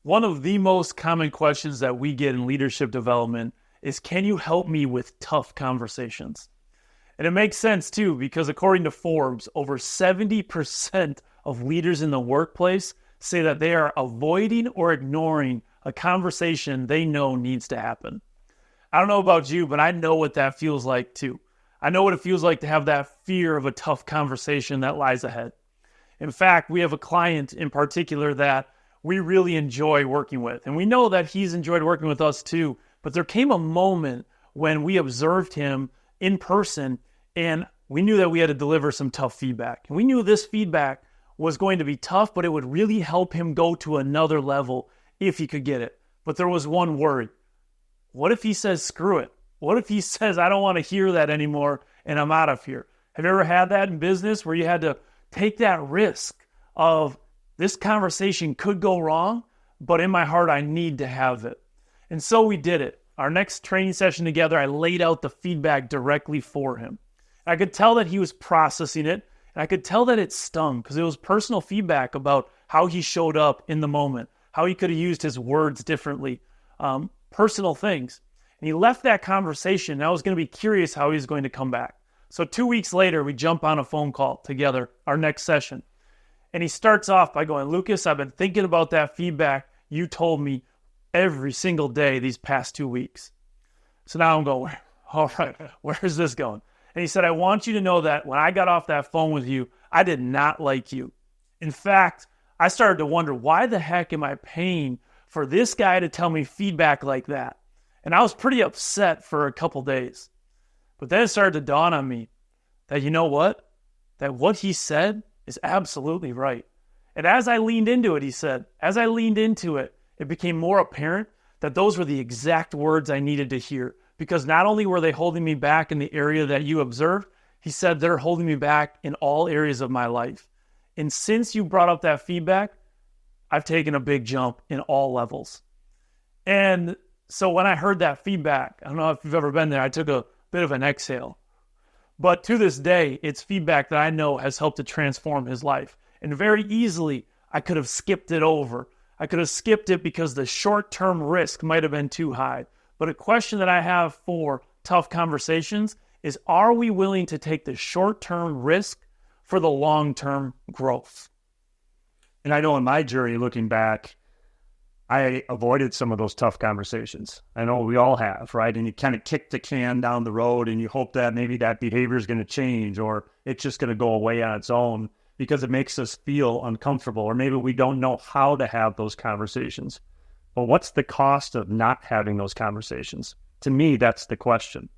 One of the most common questions that we get in leadership development is, can you help me with tough conversations? And it makes sense too, because according to Forbes, over 70% of leaders in the workplace say that they are avoiding or ignoring a conversation they know needs to happen. I don't know about you, but I know what that feels like too. I know what it feels like to have that fear of a tough conversation that lies ahead. In fact, we have a client in particular that we really enjoy working with. And we know that he's enjoyed working with us too. But there came a moment when we observed him in person and we knew that we had to deliver some tough feedback. And we knew this feedback was going to be tough, but it would really help him go to another level if he could get it. But there was one worry. What if he says, screw it? What if he says, I don't want to hear that anymore and I'm out of here? Have you ever had that in business where you had to take that risk of this conversation could go wrong, but in my heart, I need to have it. And so we did it. Our next training session together, I laid out the feedback directly for him. I could tell that he was processing it, and I could tell that it stung because it was personal feedback about how he showed up in the moment, how he could have used his words differently, personal things. And he left that conversation, and I was going to be curious how he was going to come back. So 2 weeks later, we jump on a phone call together, our next session. And he starts off by going, Lucas, I've been thinking about that feedback you told me every single day these past 2 weeks. So now I'm going, all right, where's this going? And he said, I want you to know that when I got off that phone with you, I did not like you. In fact, I started to wonder, why the heck am I paying for this guy to tell me feedback like that? And I was pretty upset for a couple days. But then it started to dawn on me that, you know what? That what he said is absolutely right. And as I leaned into it, he said, as I leaned into it, it became more apparent that those were the exact words I needed to hear. Because not only were they holding me back in the area that you observed, he said they're holding me back in all areas of my life. And since you brought up that feedback, I've taken a big jump in all levels. And so when I heard that feedback, I don't know if you've ever been there, I took a bit of an exhale. But to this day, it's feedback that I know has helped to transform his life. And very easily, I could have skipped it over. I could have skipped it because the short-term risk might have been too high. But a question that I have for tough conversations is, are we willing to take the short-term risk for the long-term growth? And I know in my journey, looking back, I avoided some of those tough conversations. I know we all have, right? And you kind of kick the can down the road and you hope that maybe that behavior is going to change or it's just going to go away on its own because it makes us feel uncomfortable, or maybe we don't know how to have those conversations. But what's the cost of not having those conversations? To me, that's the question.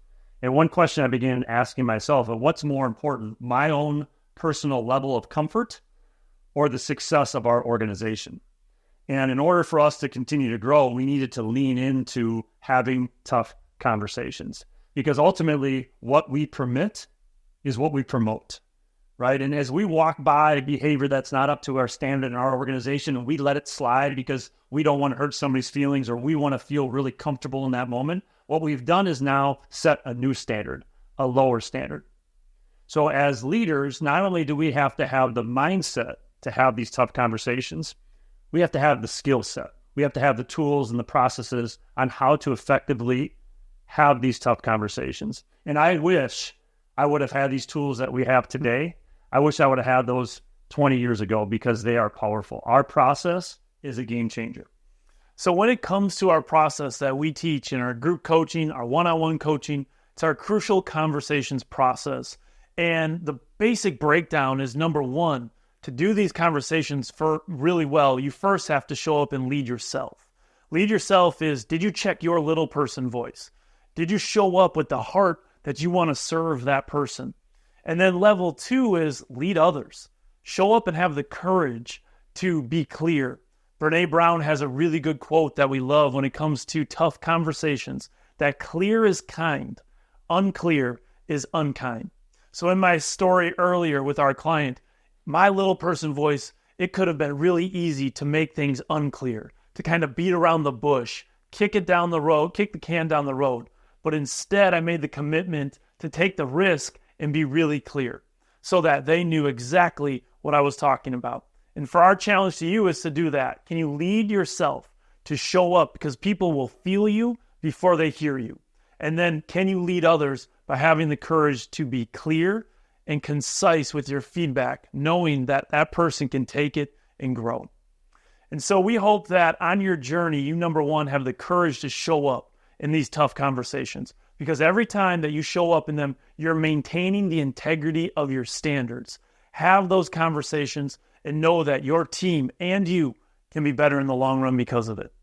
And one question I began asking myself, what's more important, my own personal level of comfort or the success of our organization? And in order for us to continue to grow, we needed to lean into having tough conversations, because ultimately what we permit is what we promote, right? And as we walk by behavior that's not up to our standard in our organization and we let it slide because we don't want to hurt somebody's feelings or we want to feel really comfortable in that moment, what we've done is now set a new standard, a lower standard. So as leaders, not only do we have to have the mindset to have these tough conversations, we have to have the skill set. We have to have the tools and the processes on how to effectively have these tough conversations. And I wish I would have had these tools that we have today. I wish I would have had those 20 years ago because they are powerful. Our process is a game changer. So when it comes to our process that we teach in our group coaching, our one-on-one coaching, it's our crucial conversations process. And the basic breakdown is, number one, to do these conversations for really well, you first have to show up and lead yourself. Lead yourself is, did you check your little person voice? Did you show up with the heart that you want to serve that person? And then level two is lead others. Show up and have the courage to be clear. Brene Brown has a really good quote that we love when it comes to tough conversations, that clear is kind, unclear is unkind. So in my story earlier with our client, my little person voice, it could have been really easy to make things unclear, to kind of beat around the bush, kick it down the road, kick the can down the road. But instead, I made the commitment to take the risk and be really clear so that they knew exactly what I was talking about. And for our challenge to you is to do that. Can you lead yourself to show up because people will feel you before they hear you? And then can you lead others by having the courage to be clear and concise with your feedback, knowing that that person can take it and grow? And so we hope that on your journey, you, number one, have the courage to show up in these tough conversations, because every time that you show up in them, you're maintaining the integrity of your standards. Have those conversations and know that your team and you can be better in the long run because of it.